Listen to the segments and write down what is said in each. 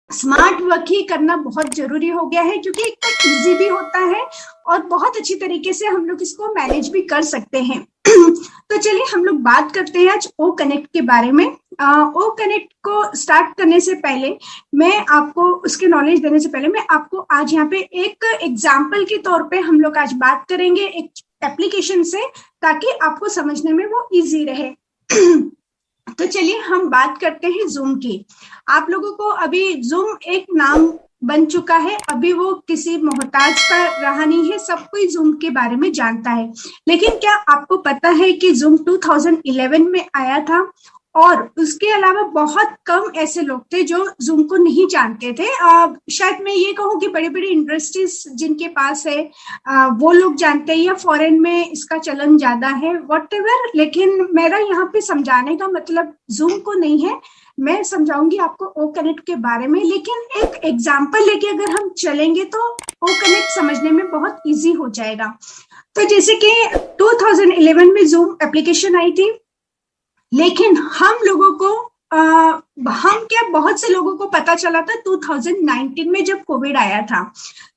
Smart work ही करना बहुत जरूरी हो गया है, क्योंकि एक तो इजी भी होता है और बहुत अच्छी तरीके से हम लोग इसको मैनेज भी कर सकते हैं। तो चलिए हम लोग बात करते हैं आज ओ कनेक्ट के बारे में। ओ कनेक्ट को स्टार्ट करने से पहले, मैं आपको उसके नॉलेज देने से पहले, मैं आपको आज यहाँ पे एक एग्जाम्पल के तौर पे हम लोग आज बात करेंगे एक एप्लीकेशन से, ताकि आपको समझने में वो इजी रहे। तो चलिए हम बात करते हैं जूम की। आप लोगों को अभी जूम एक नाम बन चुका है, अभी वो किसी मोहताज का रहा नहीं है, सब कोई जूम के बारे में जानता है। लेकिन क्या आपको पता है कि जूम 2011 में आया था, और उसके अलावा बहुत कम ऐसे लोग थे जो जूम को नहीं जानते थे। शायद मैं ये कहूँ कि बड़ी बड़ी इंडस्ट्रीज जिनके पास है वो लोग जानते हैं, या फॉरेन में इसका चलन ज्यादा है, व्हाटएवर। लेकिन मेरा यहाँ पे समझाने का मतलब जूम को नहीं है, मैं समझाऊंगी आपको ओ कनेक्ट के बारे में। लेकिन एक एग्जाम्पल लेके अगर हम चलेंगे तो ओ कनेक्ट समझने में बहुत इजी हो जाएगा। तो जैसे कि 2011 में जूम एप्लीकेशन आई थी, लेकिन हम लोगों को हम क्या, बहुत से लोगों को पता चला था 2019 में, जब कोविड आया था।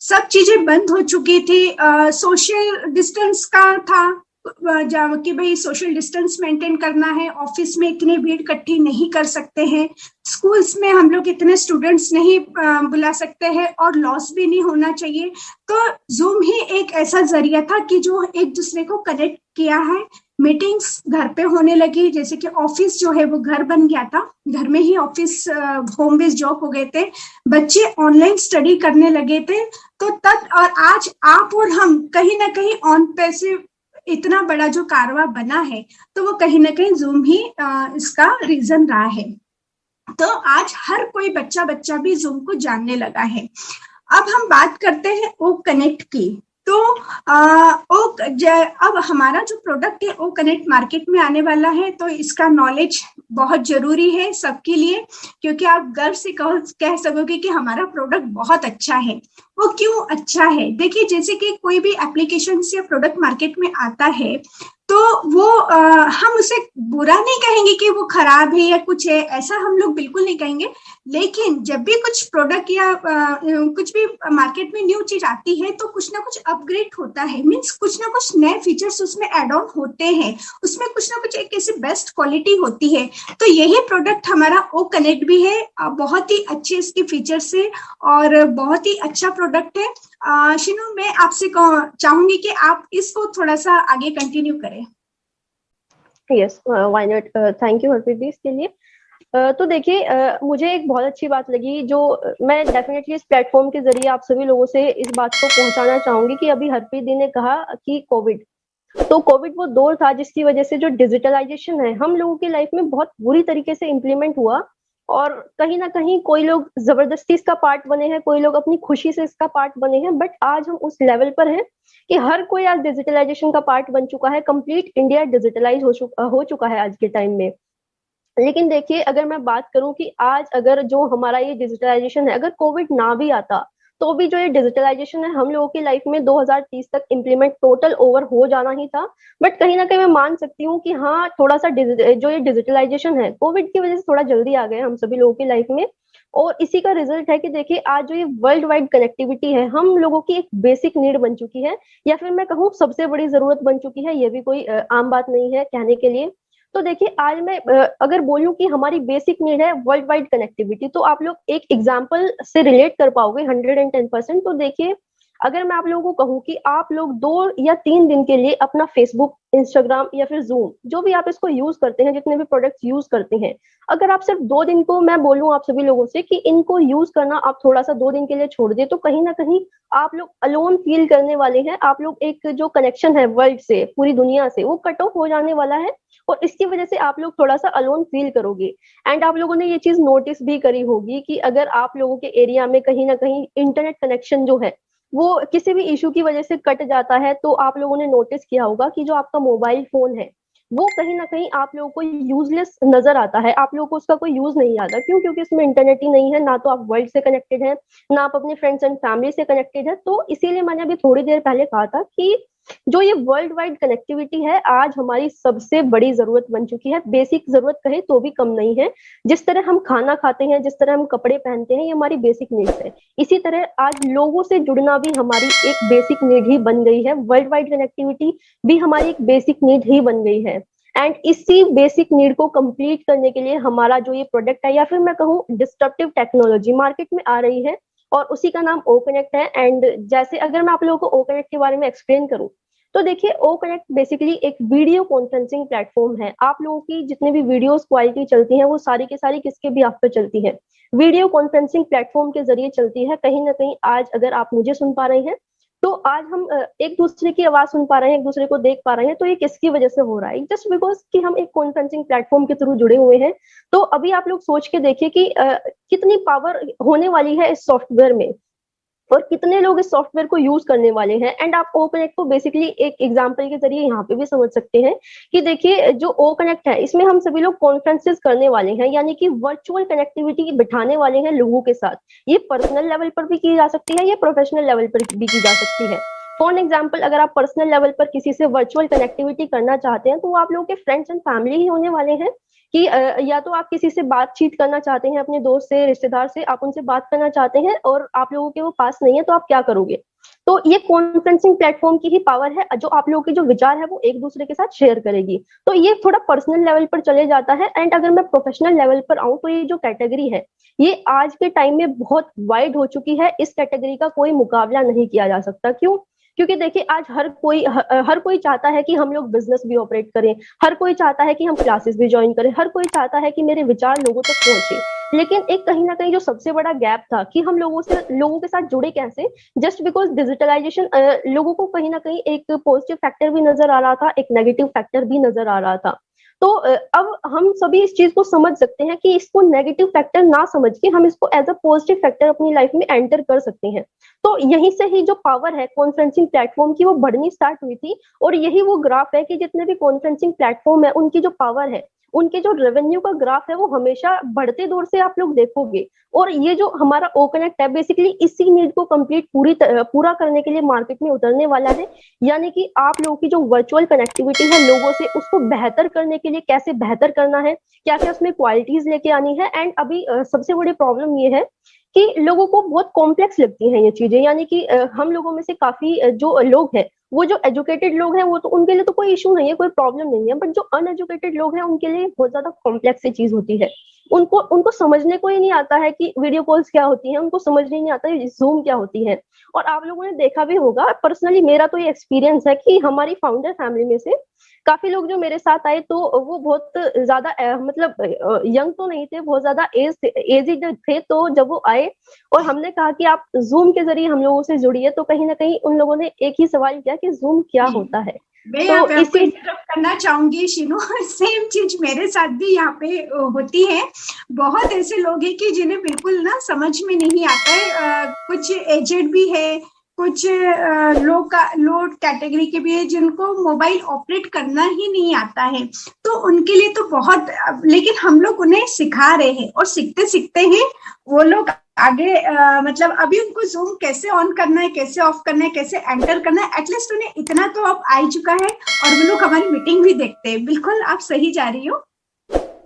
सब चीजें बंद हो चुकी थी, सोशल डिस्टेंस का था कि भाई सोशल डिस्टेंस मेंटेन करना है, ऑफिस में इतनी भीड़ इकट्ठी नहीं कर सकते हैं, स्कूल्स में हम लोग इतने स्टूडेंट्स नहीं बुला सकते हैं, और लॉस भी नहीं होना चाहिए। तो जूम ही एक ऐसा जरिया था कि जो एक दूसरे को कनेक्ट किया है। मीटिंग्स घर पे होने लगी, जैसे कि ऑफिस जो है वो घर बन गया था, घर में ही ऑफिस, होम बेस्ड जॉब हो गए थे, बच्चे ऑनलाइन स्टडी करने लगे थे। तो तब और आज आप और हम कहीं ना कहीं ऑन पैसे इतना बड़ा जो कारवा बना है, तो वो कहीं ना कहीं जूम ही इसका रीजन रहा है। तो आज हर कोई बच्चा बच्चा भी जूम को जानने लगा है। अब हम बात करते हैं ओ कनेक्ट की। तो अब हमारा जो प्रोडक्ट है ओ कनेक्ट मार्केट में आने वाला है, तो इसका नॉलेज बहुत जरूरी है सबके लिए, क्योंकि आप गर्व से कह सकोगे कि हमारा प्रोडक्ट बहुत अच्छा है। वो क्यों अच्छा है? देखिए, जैसे कि कोई भी एप्लीकेशन या प्रोडक्ट मार्केट में आता है, तो वो हम उसे बुरा नहीं कहेंगे कि वो खराब है या कुछ है, ऐसा हम लोग बिल्कुल नहीं कहेंगे। लेकिन जब भी कुछ प्रोडक्ट या कुछ भी मार्केट में न्यू चीज आती है, तो कुछ ना कुछ अपग्रेड होता है, मीन्स कुछ ना कुछ नए फीचर्स उसमें एड ऑन होते हैं, उसमें कुछ ना कुछ एक ऐसी बेस्ट क्वालिटी होती है। तो यही प्रोडक्ट हमारा ओ कनेक्ट भी है, बहुत ही अच्छे इसके फीचर्स है और बहुत ही अच्छा प्रोडक्ट है। शिनू, मैं आपसे चाहूंगी कि आप इसको थोड़ा सा आगे कंटिन्यू करें। Yes, why not. Thank you Harpreet ji इसके लिए। तो देखिए, मुझे एक बहुत अच्छी बात लगी, जो मैं डेफिनेटली इस प्लेटफॉर्म के जरिए आप सभी लोगों से इस बात को पहुंचाना चाहूंगी कि अभी हरप्रीत जी ने कहा कि कोविड, तो कोविड वो दौर था जिसकी वजह से जो डिजिटलाइजेशन है हम लोगों की लाइफ में बहुत बुरी तरीके से इम्प्लीमेंट हुआ। और कहीं ना कहीं कोई लोग जबरदस्ती इसका पार्ट बने हैं, कोई लोग अपनी खुशी से इसका पार्ट बने हैं, बट आज हम उस लेवल पर हैं कि हर कोई आज डिजिटलाइजेशन का पार्ट बन चुका है। कंप्लीट इंडिया डिजिटलाइज हो चुका है आज के टाइम में। लेकिन देखिए, अगर मैं बात करूं कि आज अगर जो हमारा ये डिजिटलाइजेशन है, अगर कोविड ना भी आता तो भी जो ये डिजिटलाइजेशन है हम लोगों की लाइफ में 2030 तक इम्प्लीमेंट टोटल ओवर हो जाना ही था। बट कहीं ना कहीं मैं मान सकती हूँ कि हाँ, थोड़ा सा जो ये डिजिटलाइजेशन है कोविड की वजह से थोड़ा जल्दी आ गया हम सभी लोगों की लाइफ में। और इसी का रिजल्ट है कि देखिए, आज जो ये वर्ल्ड वाइड कनेक्टिविटी है हम लोगों की एक बेसिक नीड बन चुकी है, या फिर मैं कहूँ सबसे बड़ी जरूरत बन चुकी है। ये भी कोई आम बात नहीं है कहने के लिए। तो देखिए, आज मैं अगर बोलूं कि हमारी बेसिक नीड है वर्ल्ड वाइड कनेक्टिविटी, तो आप लोग एक एग्जांपल से रिलेट कर पाओगे 110%। तो देखिए, अगर मैं आप लोगों को कहूं कि आप लोग 2 या 3 दिन के लिए अपना फेसबुक, इंस्टाग्राम या फिर जूम, जो भी आप इसको यूज करते हैं, जितने भी प्रोडक्ट्स यूज करते हैं, अगर आप सिर्फ 2 दिन को, मैं बोलूं आप सभी लोगों से कि इनको यूज करना आप थोड़ा सा 2 दिन के लिए छोड़ दिए, तो कहीं ना कहीं आप लोग अलोन फील करने वाले हैं। आप लोग एक जो कनेक्शन है वर्ल्ड से, पूरी दुनिया से, वो कट ऑफ हो जाने वाला है। और इसकी वजह से आप लोग थोड़ा सा अलोन फील करोगे। एंड आप लोगों ने ये चीज नोटिस भी करी होगी कि अगर आप लोगों के एरिया में कहीं ना कहीं इंटरनेट कनेक्शन जो है वो किसी भी इशू की वजह से कट जाता है, तो आप लोगों ने नोटिस किया होगा कि जो आपका मोबाइल फोन है वो कहीं ना कहीं आप लोगों को यूजलेस नजर आता है। आप लोगों को उसका कोई यूज नहीं आता। क्यों? क्योंकि इसमें इंटरनेट ही नहीं है, ना तो आप वर्ल्ड से कनेक्टेड है, ना आप अपने फ्रेंड्स एंड फैमिली से कनेक्टेड है। तो इसीलिए मैंने अभी थोड़ी देर पहले कहा था कि जो ये वर्ल्ड वाइड कनेक्टिविटी है आज हमारी सबसे बड़ी जरूरत बन चुकी है, बेसिक जरूरत कहे तो भी कम नहीं है। जिस तरह हम खाना खाते हैं, जिस तरह हम कपड़े पहनते हैं, ये हमारी बेसिक नीड्स है। इसी तरह आज लोगों से जुड़ना भी हमारी एक बेसिक नीड ही बन गई है, वर्ल्ड वाइड कनेक्टिविटी भी हमारी एक बेसिक नीड ही बन गई है। एंड इसी बेसिक नीड को कंप्लीट करने के लिए हमारा जो ये प्रोडक्ट है, या फिर मैं कहूँ डिस्ट्रप्टिव टेक्नोलॉजी मार्केट में आ रही है, और उसी का नाम ओ कनेक्ट है। एंड जैसे अगर मैं आप लोगों को ओ कनेक्ट के बारे में एक्सप्लेन करूँ, तो देखिए ओ कनेक्ट बेसिकली एक वीडियो कॉन्फ्रेंसिंग प्लेटफॉर्म है। आप लोगों की जितने भी वीडियोस क्वालिटी चलती हैं वो सारी की सारी किसके भी आप पे चलती है, वीडियो कॉन्फ्रेंसिंग प्लेटफॉर्म के जरिए चलती है। कहीं ना कहीं आज अगर आप मुझे सुन पा रहे हैं, तो आज हम एक दूसरे की आवाज सुन पा रहे हैं, एक दूसरे को देख पा रहे हैं, तो ये किसकी वजह से हो रहा है? जस्ट बिकॉज कि हम एक कॉन्फ्रेंसिंग प्लेटफॉर्म के थ्रू जुड़े हुए हैं। तो अभी आप लोग सोच के देखिए कि कितनी पावर होने वाली है इस सॉफ्टवेयर में, और कितने लोग इस सॉफ्टवेयर को यूज करने वाले हैं। एंड आप ओ कनेक्ट को बेसिकली एक एग्जांपल के जरिए यहाँ पे भी समझ सकते हैं कि देखिए जो ओ कनेक्ट है, इसमें हम सभी लोग कॉन्फ्रेंसेस करने वाले हैं, यानी कि वर्चुअल कनेक्टिविटी बिठाने वाले हैं लोगों के साथ। ये पर्सनल लेवल पर भी की जा सकती है, ये प्रोफेशनल लेवल पर भी की जा सकती है। फॉर एग्जाम्पल, अगर आप पर्सनल लेवल पर किसी से वर्चुअल कनेक्टिविटी करना चाहते हैं, तो वो आप लोगों के फ्रेंड्स एंड फैमिली ही होने वाले हैं। कि या तो आप किसी से बातचीत करना चाहते हैं, अपने दोस्त से, रिश्तेदार से आप उनसे बात करना चाहते हैं, और आप लोगों के वो पास नहीं है, तो आप क्या करोगे? तो ये कॉन्फ्रेंसिंग प्लेटफॉर्म की ही पावर है, जो आप लोगों के जो विचार है वो एक दूसरे के साथ शेयर करेगी। तो ये थोड़ा पर्सनल लेवल पर चले जाता है। एंड अगर मैं प्रोफेशनल लेवल पर आऊं, तो ये जो कैटेगरी है ये आज के टाइम में बहुत वाइड हो चुकी है। इस कैटेगरी का कोई मुकाबला नहीं किया जा सकता। क्यों? क्योंकि देखिए आज हर कोई चाहता है कि हम लोग बिजनेस भी ऑपरेट करें, हर कोई चाहता है कि हम क्लासेस भी ज्वाइन करें, हर कोई चाहता है कि मेरे विचार लोगों तक पहुंचे। लेकिन एक कहीं ना कहीं जो सबसे बड़ा गैप था कि हम लोगों के साथ जुड़े कैसे, जस्ट बिकॉज डिजिटलाइजेशन लोगों को कहीं ना कहीं एक पॉजिटिव फैक्टर भी नजर आ रहा था, एक नेगेटिव फैक्टर भी नजर आ रहा था। तो अब हम सभी इस चीज को समझ सकते हैं कि इसको नेगेटिव फैक्टर ना समझ के हम इसको एज अ पॉजिटिव फैक्टर अपनी लाइफ में एंटर कर सकते हैं। तो यहीं से ही जो पावर है कॉन्फ्रेंसिंग प्लेटफॉर्म की, वो बढ़नी स्टार्ट हुई थी। और यही वो ग्राफ है कि जितने भी कॉन्फ्रेंसिंग प्लेटफॉर्म है, उनकी जो पावर है, उनके जो रेवेन्यू का ग्राफ है, वो हमेशा बढ़ते दौर से आप लोग देखोगे। और ये जो हमारा ओ कनेक्ट है, बेसिकली इसी नीड को कंप्लीट पूरा करने के लिए मार्केट में उतरने वाला है। यानी कि आप लोगों की जो वर्चुअल कनेक्टिविटी है लोगों से, उसको बेहतर करने के लिए कैसे बेहतर करना है, क्या क्या उसमें क्वालिटीज लेके आनी है। एंड अभी सबसे बड़ी प्रॉब्लम ये है कि लोगों को बहुत कॉम्प्लेक्स लगती हैं ये चीजें। यानी कि हम लोगों में से काफी जो लोग हैं, वो जो एजुकेटेड लोग हैं, वो तो उनके लिए तो कोई इशू नहीं है, कोई प्रॉब्लम नहीं है। बट जो अनएजुकेटेड लोग हैं, उनके लिए बहुत ज्यादा कॉम्प्लेक्स चीज होती है। उनको समझने को ही नहीं आता है कि वीडियो कॉल्स क्या होती हैं, उनको समझने नहीं आता है जूम क्या होती है। और आप लोगों ने देखा भी होगा, पर्सनली मेरा तो ये एक्सपीरियंस है कि हमारी फाउंडर फैमिली में से काफी लोग जो मेरे साथ आए, तो वो बहुत ज्यादा मतलब यंग तो नहीं थे, बहुत ज्यादा एजिड थे। तो जब वो आए और हमने कहा कि आप जूम के जरिए हम लोगों से जुड़िए, तो कहीं ना कहीं उन लोगों ने एक ही सवाल किया कि जूम क्या होता है। मैं यहाँ पे आपको इंटरप्ट करना चाहूंगी शीनू, सेम चीज मेरे साथ भी यहाँ पे होती है। बहुत ऐसे लोग हैं कि जिन्हें बिल्कुल ना समझ में नहीं आता है। कुछ एजेड भी है, कुछ लो कैटेगरी के भी है, जिनको मोबाइल ऑपरेट करना ही नहीं आता है। तो उनके लिए तो बहुत, लेकिन हम लोग उन्हें सिखा रहे हैं, और सीखते सीखते ही वो लोग आगे मतलब अभी उनको जूम कैसे ऑन करना है, कैसे ऑफ करना है, कैसे एंटर करना है, एटलीस्ट उन्हें इतना तो अब आ चुका है। और वो लोग हमारी मीटिंग भी देखते हैं। बिल्कुल आप सही जा रही हो।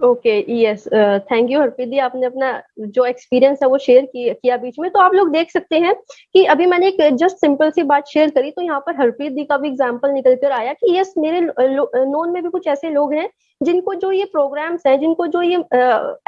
Okay, yes, thank you Harpreet di, आपने अपना जो एक्सपीरियंस है वो शेयर किया बीच में। तो आप लोग देख सकते हैं कि अभी मैंने एक जस्ट सिंपल सी बात शेयर करी, तो यहाँ पर हरप्रीत दी का भी एग्जांपल निकल कर आया कि यस, मेरे नोन में भी कुछ ऐसे लोग हैं जिनको जो ये प्रोग्राम्स हैं, जिनको जो ये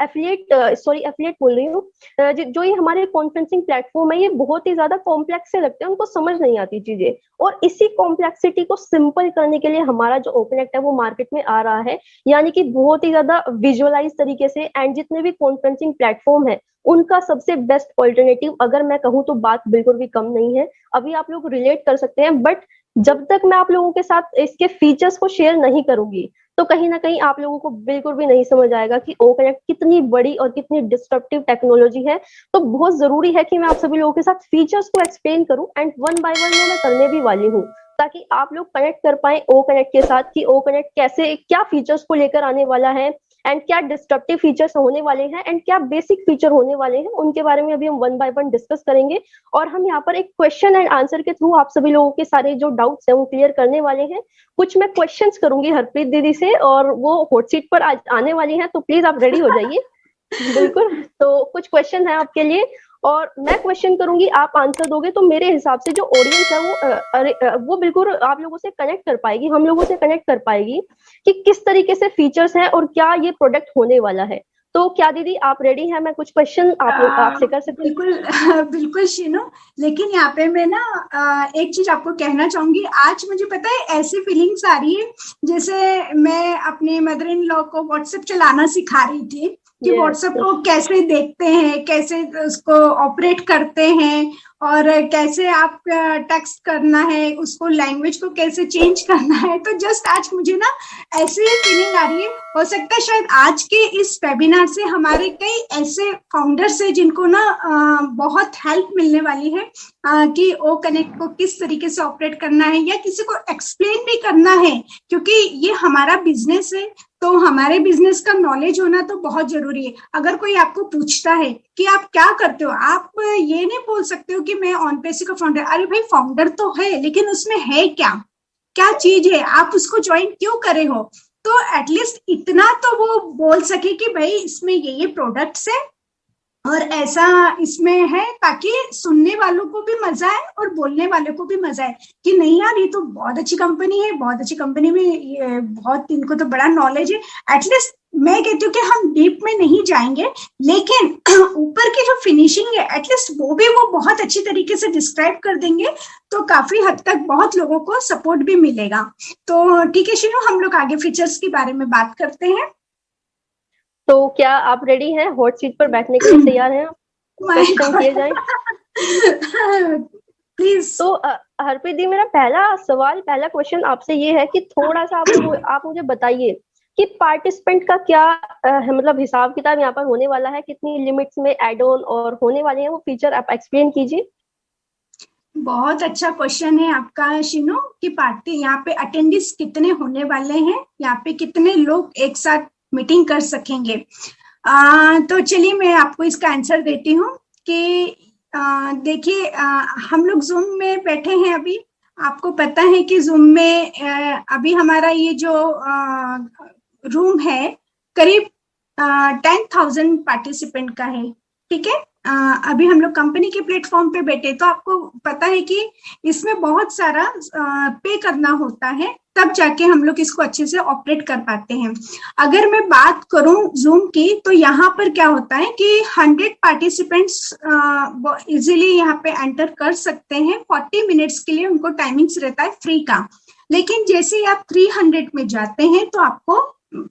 एफिलिएट बोल रही हूँ, जो ये हमारे कॉन्फ्रेंसिंग प्लेटफॉर्म है, ये बहुत ही ज्यादा कॉम्प्लेक्स से लगते हैं, उनको समझ नहीं आती चीजें। और इसी कॉम्प्लेक्सिटी को सिंपल करने के लिए हमारा जो ओपनएक्ट है वो मार्केट में आ रहा है। यानी कि बहुत ही ज्यादा विजुअलाइज तरीके से। एंड जितने भी कॉन्फ्रेंसिंग प्लेटफॉर्म है, उनका सबसे बेस्ट ऑल्टरनेटिव अगर मैं कहूँ तो बात बिल्कुल भी कम नहीं है। अभी आप लोग रिलेट कर सकते हैं, बट जब तक मैं आप लोगों के साथ इसके फीचर्स को शेयर नहीं करूंगी, तो कहीं ना कहीं आप लोगों को बिल्कुल भी नहीं समझ आएगा कि ओ कनेक्ट कितनी बड़ी और कितनी डिस्ट्रप्टिव टेक्नोलॉजी है। तो बहुत जरूरी है कि मैं आप सभी लोगों के साथ फीचर्स को एक्सप्लेन करूं, एंड वन बाय वन मैं करने भी वाली हूँ, ताकि आप लोग कनेक्ट कर पाए ओ कनेक्ट के साथ कि ओ कनेक्ट कैसे, क्या फीचर्स को लेकर आने वाला है, एंड क्या डिस्ट्रप्टिव फीचर्स होने वाले हैं एंड क्या बेसिक फीचर होने वाले हैं, उनके बारे में अभी हम वन बाय वन डिस्कस करेंगे। और हम यहाँ पर एक क्वेश्चन एंड आंसर के थ्रू आप सभी लोगों के सारे जो डाउट्स हैं वो क्लियर करने वाले हैं। कुछ मैं क्वेश्चंस करूंगी हरप्रीत दीदी से और वो हॉट सीट पर आज आने वाली हैं, तो प्लीज आप रेडी हो जाइए। बिल्कुल, तो कुछ क्वेश्चन है आपके लिए और मैं क्वेश्चन करूंगी, आप आंसर दोगे, तो मेरे हिसाब से जो ऑडियंस है वो बिल्कुल आप लोगों से कनेक्ट कर पाएगी, हम लोगों से कनेक्ट कर पाएगी कि किस तरीके से फीचर्स हैं और क्या ये प्रोडक्ट होने वाला है। तो क्या दीदी आप रेडी हैं? मैं कुछ क्वेश्चन आपसे कर सकती हूँ? बिल्कुल बिल्कुल शीनू, लेकिन यहाँ पे मैं ना एक चीज आपको कहना चाहूंगी। आज मुझे पता है ऐसी फीलिंग्स आ रही है जैसे मैं अपने मदर इन लॉ को व्हाट्सएप चलाना सिखा रही थी कि व्हाट्सएप को कैसे देखते हैं, कैसे उसको ऑपरेट करते हैं और कैसे आप टेक्स्ट करना है, उसको लैंग्वेज को कैसे चेंज करना है। तो जस्ट आज मुझे ना ऐसी फीलिंग आ रही है। हो सकता है शायद आज के इस वेबिनार से हमारे कई ऐसे फाउंडर्स हैं जिनको ना बहुत हेल्प मिलने वाली है कि ओ कनेक्ट को किस तरीके से ऑपरेट करना है या किसी को एक्सप्लेन भी करना है, क्योंकि ये हमारा बिजनेस है। तो हमारे बिजनेस का नॉलेज होना तो बहुत जरूरी है। अगर कोई आपको पूछता है कि आप क्या करते हो, आप ये नहीं बोल सकते हो कि मैं ऑनपेसी का फाउंडर। अरे भाई, फाउंडर तो है, लेकिन उसमें है क्या, क्या चीज है, आप उसको ज्वाइन क्यों करे हो। तो एटलीस्ट इतना तो वो बोल सके कि भाई इसमें ये प्रोडक्ट्स है और ऐसा इसमें है, ताकि सुनने वालों को भी मजा आए और बोलने वालों को भी मजा आए कि नहीं यार ये तो बहुत अच्छी कंपनी है, बहुत अच्छी कंपनी में बहुत इनको तो बड़ा नॉलेज है। एटलीस्ट मैं कहती हूँ कि हम डीप में नहीं जाएंगे, लेकिन ऊपर की जो फिनिशिंग है एटलीस्ट वो बहुत अच्छी तरीके से डिस्क्राइब कर देंगे, तो काफी हद तक बहुत लोगों को सपोर्ट भी मिलेगा। तो ठीक है शीनू, हम लोग आगे फीचर्स के बारे में बात करते हैं। तो क्या आप रेडी हैं? हॉट सीट पर बैठने के लिए तैयार हैं? क्वेश्चन किए जाए प्लीज। तो हरप्रीत दी, मेरा पहला क्वेश्चन आपसे ये है कि थोड़ा सा आप मुझे बताइए कि पार्टिसिपेंट का क्या मतलब हिसाब किताब यहाँ पर होने वाला है, कितनी लिमिट्स में एड ऑन और होने वाले हैं वो फीचर आप एक्सप्लेन कीजिए। बहुत अच्छा क्वेश्चन है आपका शीनू कि पार्टी यहाँ पे अटेंडेंस कितने होने वाले हैं, यहाँ पे कितने लोग एक साथ मीटिंग कर सकेंगे। तो चलिए मैं आपको इसका आंसर देती हूँ कि देखिए हम लोग जूम में बैठे हैं अभी। आपको पता है कि जूम में अभी हमारा ये जो रूम है करीब 10,000 पार्टिसिपेंट का है, ठीक है। अभी हम लोग कंपनी के प्लेटफॉर्म पे बैठे, तो आपको पता है कि इसमें बहुत सारा पे करना होता है, तब जाके हम लोग इसको अच्छे से ऑपरेट कर पाते हैं। अगर मैं बात करूं जूम की, तो यहाँ पर क्या होता है कि 100 पार्टिसिपेंट्स इजीली यहाँ पे एंटर कर सकते हैं। 40 मिनट्स के लिए उनको टाइमिंग्स रहता है फ्री का। लेकिन जैसे ही आप 300 में जाते हैं तो आपको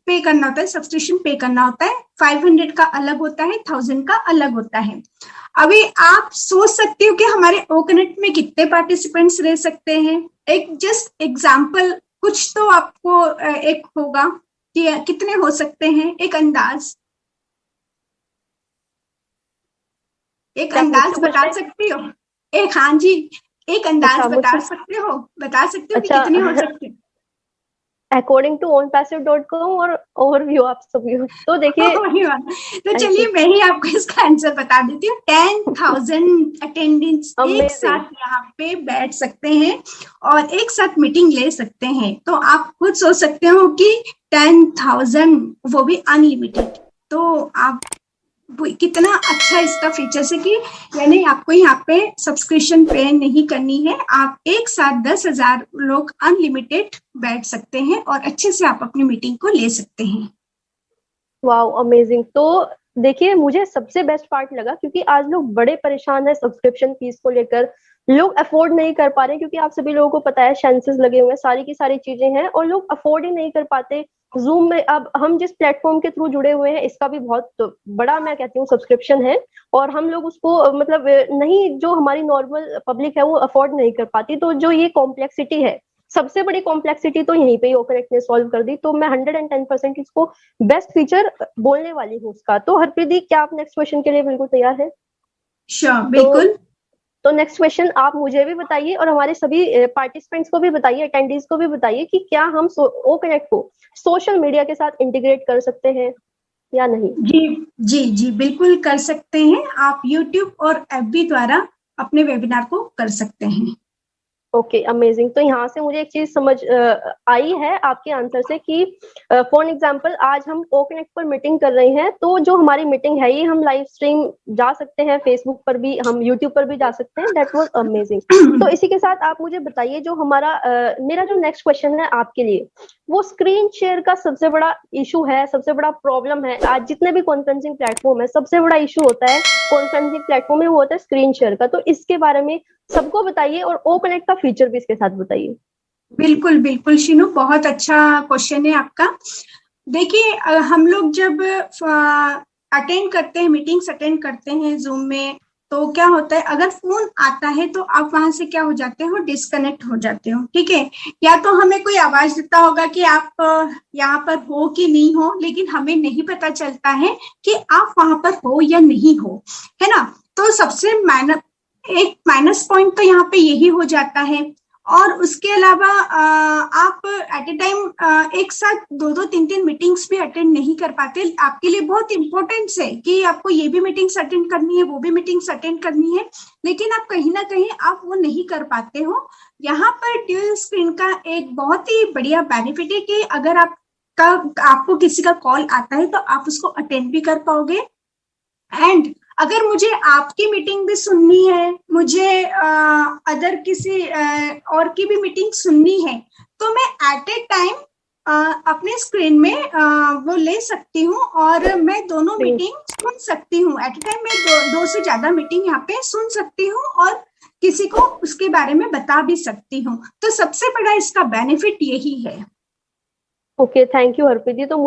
पे करना होता है, सब्सक्रिप्शन पे करना होता है। 500 का अलग होता है, 1000 का अलग होता है। अभी आप सोच सकते हो कि हमारे ओ कनेक्ट में कितने पार्टिसिपेंट्स रह सकते हैं। एक जस्ट एग्जांपल, कुछ तो आपको एक होगा कि कितने हो सकते हैं, एक अंदाज बता सकती हो? एक, हाँ जी, एक अंदाज बता सकते हो कि कितने हो सकते हैं अकॉर्डिंग टू onpassive.com और ओवरव्यू आप सभी। तो देखिए तो चलिए मैं ही आपको इसका आंसर बता देती हूँ। 10,000 अटेंडेंट्स एक साथ यहाँ पे बैठ सकते हैं और एक साथ मीटिंग ले सकते हैं। तो आप खुद सोच सकते हो कि 10,000 वो भी अनलिमिटेड, तो आप कितना अच्छा इसका फीचर्स है कि यानी आपको यहाँ पे सब्सक्रिप्शन पे नहीं करनी है। आप एक साथ 10,000 लोग अनलिमिटेड बैठ सकते हैं और अच्छे से आप अपनी मीटिंग को ले सकते हैं। Wow, amazing. तो देखिए मुझे सबसे बेस्ट पार्ट लगा, क्योंकि आज लोग बड़े परेशान है सब्सक्रिप्शन फीस को लेकर, लोग अफोर्ड नहीं कर पा रहे, क्योंकि आप सभी लोगों को पता है सेंसस लगे हुए हैं, सारी की सारी चीजें हैं और लोग अफोर्ड ही नहीं कर पाते। जूम में अब हम जिस प्लेटफॉर्म के थ्रू जुड़े हुए हैं, इसका भी बहुत बड़ा मैं कहती हूँ सब्सक्रिप्शन है और हम लोग उसको मतलब नहीं, जो हमारी नॉर्मल पब्लिक है वो अफोर्ड नहीं कर पाती। तो जो ये कॉम्प्लेक्सिटी है, सबसे बड़ी कॉम्प्लेक्सिटी तो यहीं पे ओकनेक्ट ने सॉल्व कर दी। तो मैं 110% इसको बेस्ट फीचर बोलने वाली हूँ उसका। तो हरप्रीत दी, क्या आप नेक्स्ट क्वेश्चन के लिए बिल्कुल तैयार है? श्योर, बिल्कुल। तो नेक्स्ट क्वेश्चन आप मुझे भी बताइए और हमारे सभी पार्टिसिपेंट्स को भी बताइए, अटेंडीज को भी बताइए कि क्या हम ओ कनेक्ट को सोशल मीडिया के साथ इंटीग्रेट कर सकते हैं। या नहीं? जी जी जी, बिल्कुल कर सकते हैं। आप YouTube और FB द्वारा अपने वेबिनार को कर सकते हैं। Okay, amazing. तो यहाँ से मुझे एक चीज समझ आई है आपके आंसर से कि फॉर एग्जांपल आज हम ओ कनेक्ट पर मीटिंग कर रहे हैं, तो जो हमारी मीटिंग है ये हम लाइव स्ट्रीम जा सकते हैं, फेसबुक पर भी, हम यूट्यूब पर भी जा सकते हैं। That was amazing. तो इसी के साथ आप मुझे बताइए, जो हमारा मेरा जो नेक्स्ट क्वेश्चन है आपके लिए, वो स्क्रीन शेयर का सबसे बड़ा इशू है, सबसे बड़ा प्रॉब्लम है। आज जितने भी कॉन्फ्रेंसिंग प्लेटफॉर्म है, सबसे बड़ा इशू होता है कॉन्फ्रेंसिंग प्लेटफॉर्म में, वो होता है स्क्रीन शेयर का। तो इसके बारे में सबको बताइए और ओ कनेक्ट का फीचर भी इसके साथ बताइए। बिल्कुल बिल्कुल शीनू, बहुत अच्छा क्वेश्चन है आपका। देखिए, हम लोग जब अटेंड करते हैं, मीटिंग्स अटेंड करते हैं जूम में, तो क्या होता है, अगर फोन आता है तो आप वहां से क्या हो जाते हो, डिस्कनेक्ट हो जाते हो, ठीक है। या तो हमें कोई आवाज देता होगा कि आप यहाँ पर हो कि नहीं हो, लेकिन हमें नहीं पता चलता है कि आप वहां पर हो या नहीं हो, है ना। तो सबसे एक माइनस पॉइंट तो यहाँ पे यही हो जाता है। और उसके अलावा आप एट ए टाइम एक साथ दो दो तीन तीन मीटिंग्स भी अटेंड नहीं कर पाते। आपके लिए बहुत इंपॉर्टेंट है कि आपको ये भी मीटिंग्स अटेंड करनी है, वो भी मीटिंग्स अटेंड करनी है, लेकिन आप कहीं ना कहीं आप वो नहीं कर पाते हो। यहाँ पर ड्यूल स्क्रीन का एक बहुत ही बढ़िया बेनिफिट है कि अगर आपको किसी का कॉल आता है तो आप उसको अटेंड भी कर पाओगे। एंड अगर मुझे आपकी मीटिंग भी सुननी है, मुझे अदर किसी और की भी मीटिंग सुननी है, तो मैं एट ए टाइम अपने स्क्रीन में वो ले सकती हूँ और मैं दोनों मीटिंग सुन सकती हूँ। एट ए टाइम मैं दो से ज्यादा मीटिंग यहाँ पे सुन सकती हूँ और किसी को उसके बारे में बता भी सकती हूँ। तो सबसे बड़ा इसका बेनिफिट यही है। ओके, थैंक यू हरप्रीत जी। तो